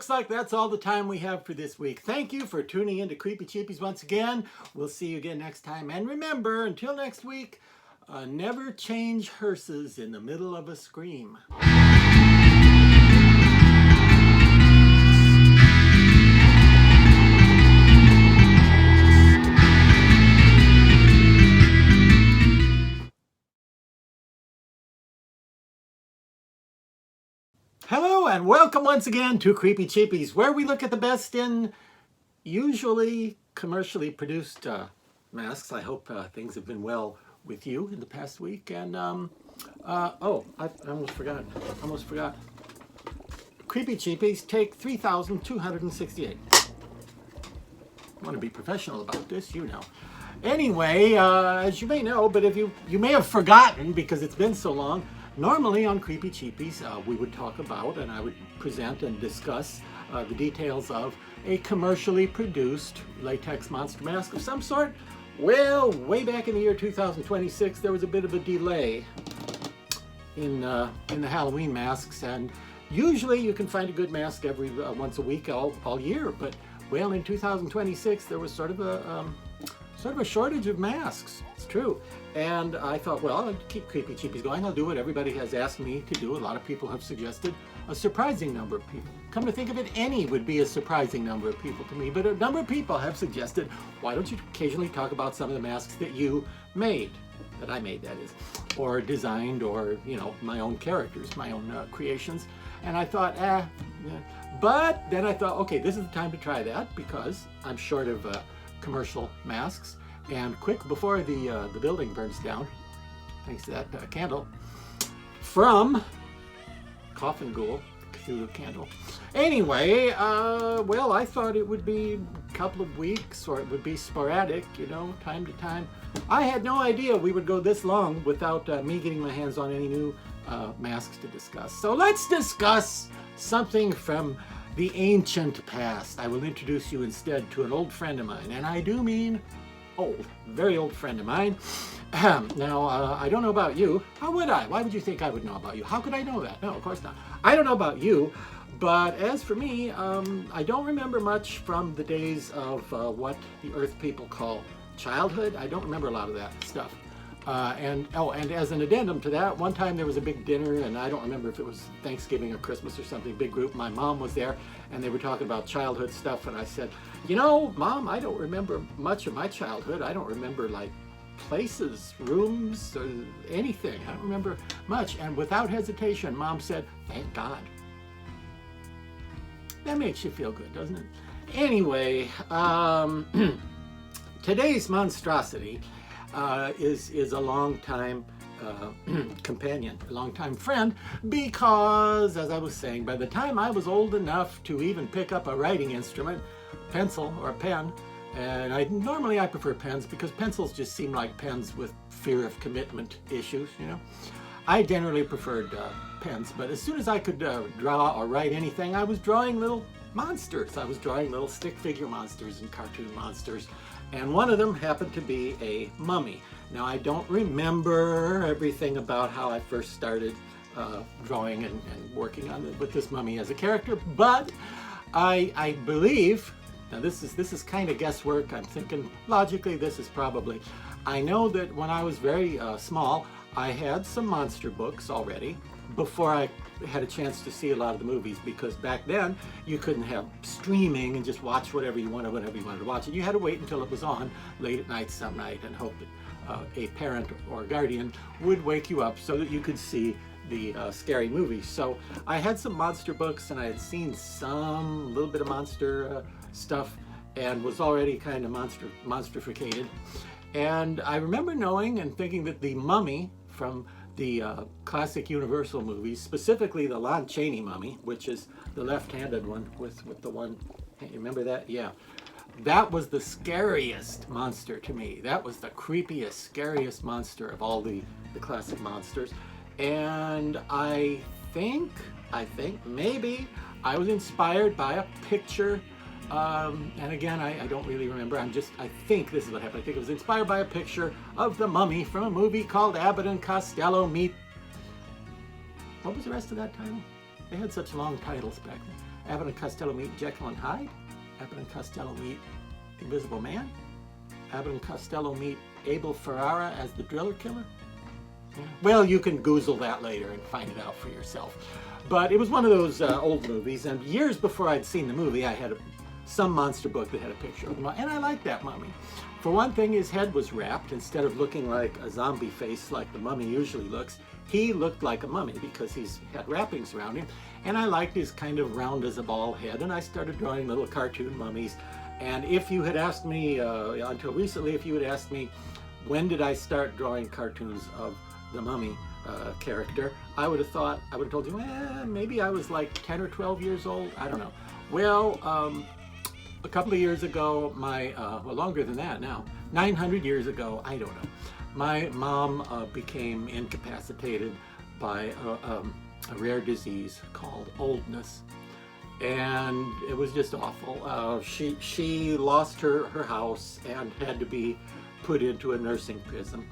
looks like that's all the time we have for this week. Thank you for tuning in to Creepy Cheapies once again. We'll see you again next time. And remember, until next week, never change hearses in the middle of a scream. Hello and welcome once again to Creepy Cheapies, where we look at the best in usually commercially produced masks. I hope things have been well with you in the past week. And I almost forgot. Creepy Cheapies, take 3,268. I want to be professional about this, you know. Anyway, as you may know, but if you may have forgotten because it's been so long, normally on Creepy Cheapies, we would talk about and I would present and discuss the details of a commercially produced latex monster mask of some sort. Well, way back in the year 2026, there was a bit of a delay in the Halloween masks, and usually you can find a good mask every once a week all year, but well, in 2026 there was sort of a shortage of masks. It's true. And I thought, well, I'll keep Creepy Cheapies going. I'll do what everybody has asked me to do. A lot of people have suggested a surprising number of people. Come to think of it, any would be a surprising number of people to me. But a number of people have suggested, why don't you occasionally talk about some of the masks that you made, that I made, that is, or designed, or, you know, my own characters, my own creations. And I thought, yeah. But then I thought, okay, this is the time to try that because I'm short of commercial masks. And quick, before the building burns down, thanks to that candle, from Coffin Ghoul, Cthulhu candle. Anyway, well, I thought it would be a couple of weeks, or it would be sporadic, you know, time to time. I had no idea we would go this long without me getting my hands on any new masks to discuss. So let's discuss something from the ancient past. I will introduce you instead to an old friend of mine, and I do mean old, very old friend of mine. Now, I don't know about you. How would I? Why would you think I would know about you? How could I know that? No, of course not. I don't know about you, but as for me, I don't remember much from the days of what the Earth people call childhood. I don't remember a lot of that stuff. And as an addendum to that, one time there was a big dinner, and I don't remember if it was Thanksgiving or Christmas or something, big group. My mom was there, and they were talking about childhood stuff, and I said, you know, Mom, I don't remember much of my childhood. I don't remember, like, places, rooms, or anything. I don't remember much. And without hesitation, Mom said, thank God. That makes you feel good, doesn't it? Anyway, today's monstrosity is a long-time companion, a long-time friend, because, as I was saying, by the time I was old enough to even pick up a writing instrument, pencil or a pen, and normally I prefer pens because pencils just seem like pens with fear of commitment issues, you know. I generally preferred pens, but as soon as I could draw or write anything, I was drawing little monsters. I was drawing little stick figure monsters and cartoon monsters, and one of them happened to be a mummy. Now, I don't remember everything about how I first started drawing and working on with this mummy as a character, but I believe, now this is kind of guesswork. I'm thinking logically this is probably, I know that when I was very small, I had some monster books already before I had a chance to see a lot of the movies, because back then you couldn't have streaming and just watch whatever you wanted whenever you wanted to watch it. You had to wait until it was on late at night some night and hope that a parent or guardian would wake you up so that you could see the scary movies. So I had some monster books, and I had seen some little bit of monster stuff, and was already kind of monstrificated. And I remember knowing and thinking that the mummy from the classic Universal movies, specifically the Lon Chaney mummy, which is the left-handed one with the one, you remember that? Yeah. That was the scariest monster to me. That was the creepiest, scariest monster of all the classic monsters. And I think maybe I was inspired by a picture. And again, I don't really remember. I think this is what happened. I think it was inspired by a picture of the mummy from a movie called Abbott and Costello Meet. What was the rest of that title? They had such long titles back then. Abbott and Costello meet Jekyll and Hyde. Abbott and Costello meet the Invisible Man. Abbott and Costello meet Abel Ferrara as the Driller Killer. Yeah. Well, you can Goozle that later and find it out for yourself. But it was one of those old movies, and years before I'd seen the movie, I had some monster book that had a picture of him, and I liked that mummy. For one thing, his head was wrapped. Instead of looking like a zombie face like the mummy usually looks, he looked like a mummy because he's had wrappings around him. And I liked his kind of round as a ball head, and I started drawing little cartoon mummies. And if you had asked me, until recently, if you had asked me, when did I start drawing cartoons of the mummy character, I would have told you, maybe I was like 10 or 12 years old. I don't know. Well, a couple of years ago, well, longer than that now, 900 years ago, I don't know, my mom became incapacitated by a rare disease called oldness. And it was just awful. She lost her house and had to be put into a nursing prison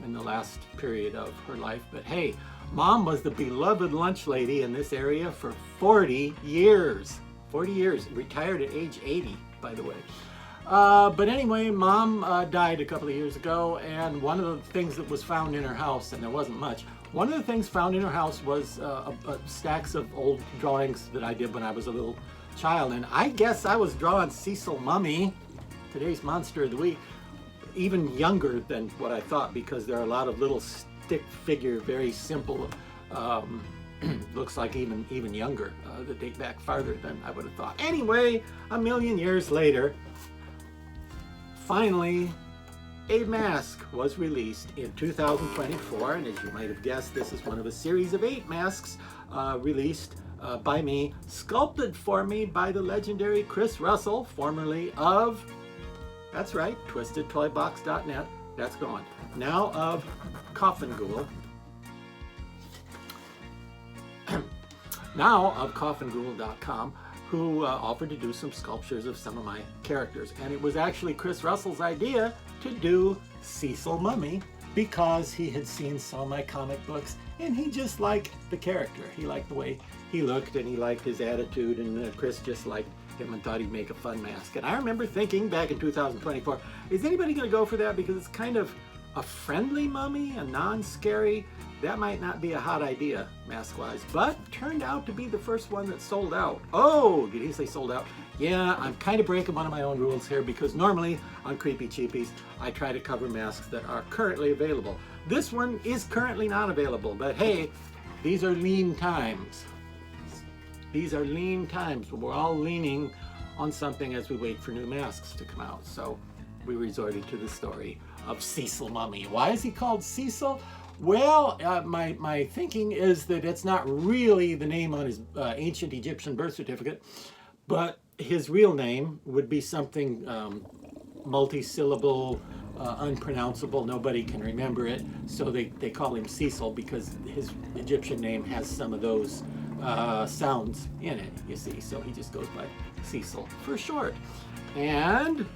in the last period of her life. But hey, Mom was the beloved lunch lady in this area for 40 years. 40 years, retired at age 80, by the way. But anyway, Mom died a couple of years ago, and one of the things that was found in her house, and there wasn't much, one of the things found in her house was stacks of old drawings that I did when I was a little child. And I guess I was drawing Cecil Mummy, today's Monster of the Week, even younger than what I thought, because there are a lot of little stick figure, very simple, looks like even younger, that date back farther than I would have thought. Anyway, a million years later, finally, a mask was released in 2024, and as you might have guessed, this is one of a series of 8 masks released by me, sculpted for me by the legendary Chris Russell, formerly of, that's right, TwistedToyBox.net, that's gone, now of Coffin Ghoul. Now of CoffinGhoul.com, who offered to do some sculptures of some of my characters. And it was actually Chris Russell's idea to do Cecil Mummy because he had seen some of my comic books and he just liked the character. He liked the way he looked and he liked his attitude, and Chris just liked him and thought he'd make a fun mask. And I remember thinking back in 2024, is anybody going to go for that? Because it's kind of a friendly mummy, a non-scary. That might not be a hot idea, mask-wise, but turned out to be the first one that sold out. Oh, did he say sold out? Yeah, I'm kind of breaking one of my own rules here, because normally on Creepy Cheapies, I try to cover masks that are currently available. This one is currently not available, but hey, these are lean times. These are lean times. We're all leaning on something as we wait for new masks to come out. So we resorted to the story of Cecil Mummy. Why is he called Cecil? Well, my thinking is that it's not really the name on his ancient Egyptian birth certificate, but his real name would be something multi-syllable, unpronounceable. Nobody can remember it, so they call him Cecil because his Egyptian name has some of those sounds in it, you see. So he just goes by Cecil for short. And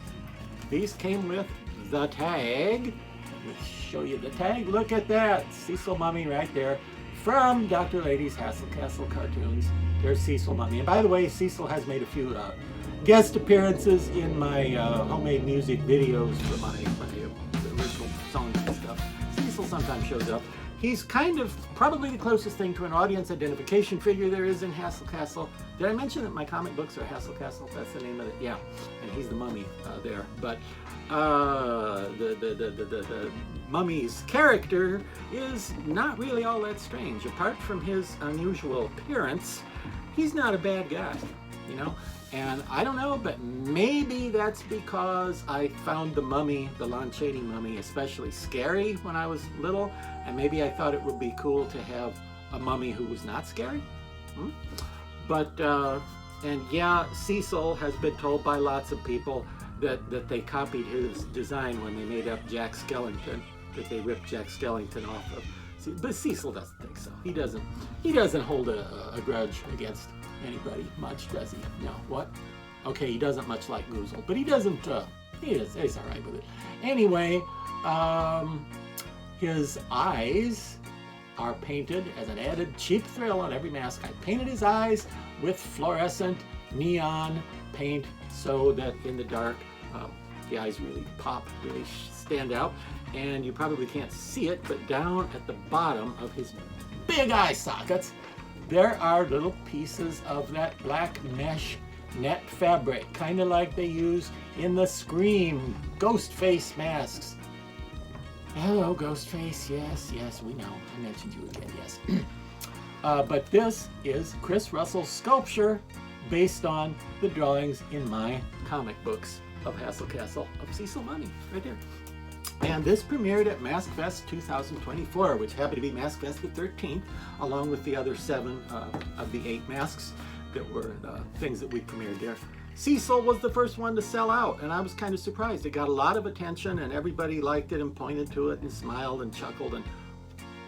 these came with the tag. Let me show you the tag. Look at that. Cecil Mummy right there from Dr. Lady's Hassle Castle cartoons. There's Cecil Mummy. And by the way, Cecil has made a few guest appearances in my homemade music videos for my original songs and stuff. Cecil sometimes shows up. He's kind of probably the closest thing to an audience identification figure there is in Hassle Castle. Did I mention that my comic books are Hassle Castle? That's the name of it. Yeah, and he's the mummy there. But the mummy's character is not really all that strange. Apart from his unusual appearance, he's not a bad guy, you know? And I don't know, but maybe that's because I found the mummy, the Lon Chaney mummy, especially scary when I was little, and maybe I thought it would be cool to have a mummy who was not scary. But, and yeah, Cecil has been told by lots of people that they copied his design when they made up Jack Skellington, that they ripped Jack Skellington off of. But Cecil doesn't think so. He doesn't hold a grudge against anybody much, does he? No. What? Okay, he doesn't much like Goozle, but he doesn't, he's all right with it. Anyway, his eyes are painted as an added cheap thrill on every mask. I painted his eyes with fluorescent neon paint so that in the dark the eyes really pop, really stand out. And you probably can't see it, but down at the bottom of his big eye sockets, there are little pieces of that black mesh net fabric, kind of like they use in the Scream ghost face masks. Hello, Ghostface. Yes, yes, we know. I mentioned you again, yes. But this is Chris Russell's sculpture based on the drawings in my comic books of Hassel Castle of Cecil Mummy, right there. And this premiered at MASKFest 2024, which happened to be MASKFest the 13th, along with the other 7 of the 8 masks that were things that we premiered there. Cecil was the first one to sell out, and I was kind of surprised. It got a lot of attention, and everybody liked it and pointed to it and smiled and chuckled. And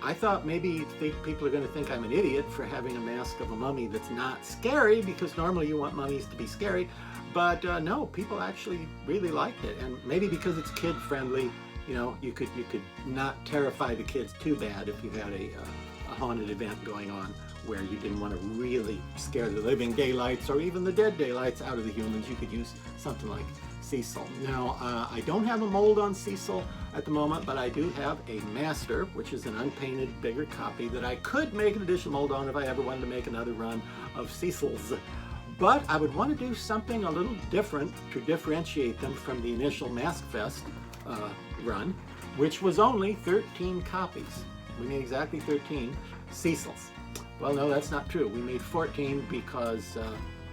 I thought maybe people are going to think I'm an idiot for having a mask of a mummy that's not scary, because normally you want mummies to be scary. But no, people actually really liked it, and maybe because it's kid friendly, you know, you could not terrify the kids too bad if you had a haunted event going on where you didn't want to really scare the living daylights or even the dead daylights out of the humans. You could use something like Cecil. Now, I don't have a mold on Cecil at the moment, but I do have a master, which is an unpainted, bigger copy that I could make an additional mold on if I ever wanted to make another run of Cecil's. But I would want to do something a little different to differentiate them from the initial MASKFest run, which was only 13 copies. We made exactly 13 Cecils. Well, no, that's not true. We made 14 because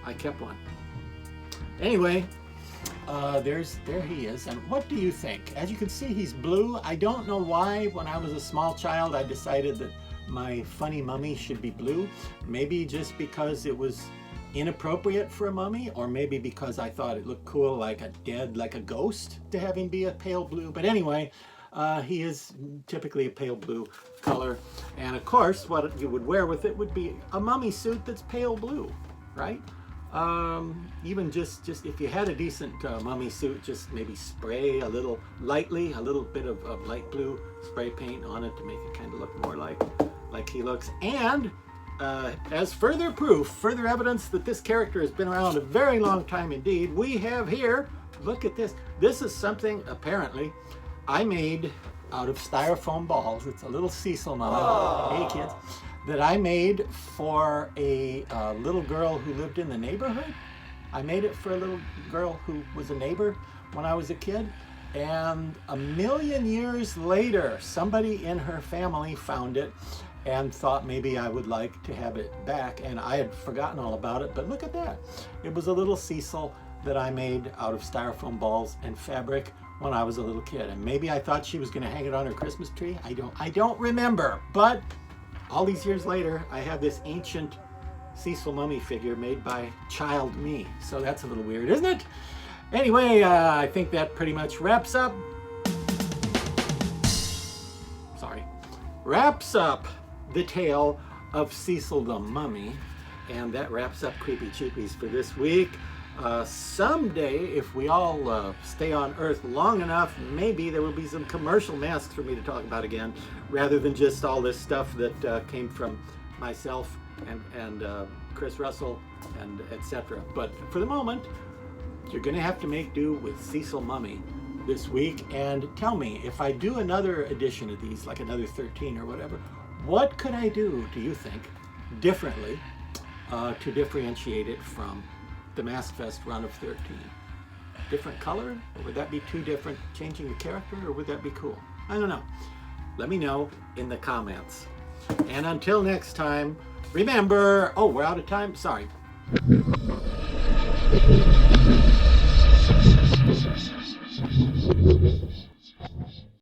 I kept one. Anyway, there he is. And what do you think? As you can see, he's blue. I don't know why when I was a small child I decided that my funny mummy should be blue. Maybe just because it was inappropriate for a mummy, or maybe because I thought it looked cool like a ghost to have him be a pale blue. But anyway, he is typically a pale blue color, and of course what you would wear with it would be a mummy suit that's pale blue, right? Even just if you had a decent mummy suit, just maybe spray a little lightly, a little bit of light blue spray paint on it to make it kind of look more like he looks. And as further proof, further evidence that this character has been around a very long time indeed, we have here, look at this. This is something apparently I made out of styrofoam balls. It's a little Cecil mummy, hey kids, that I made for a little girl who lived in the neighborhood. I made it for a little girl who was a neighbor when I was a kid. And a million years later, somebody in her family found it and thought maybe I would like to have it back. And I had forgotten all about it, but look at that. It was a little Cecil that I made out of styrofoam balls and fabric when I was a little kid. And maybe I thought she was gonna hang it on her Christmas tree. I don't remember, but all these years later, I have this ancient Cecil mummy figure made by child me. So that's a little weird, isn't it? Anyway, I think that pretty much wraps up the tale of Cecil the Mummy, and that wraps up Creepy Cheapies for this week. Someday, if we all stay on Earth long enough, maybe there will be some commercial masks for me to talk about again, rather than just all this stuff that came from myself and Chris Russell and etc. But for the moment, you're going to have to make do with Cecil Mummy this week. And tell me, if I do another edition of these, like another 13 or whatever, what could I do you think, differently to differentiate it from the MASKFest run of 13? Different color? Or would that be too different, changing the character, or would that be cool? I don't know. Let me know in the comments. And until next time, remember, oh, we're out of time? Sorry.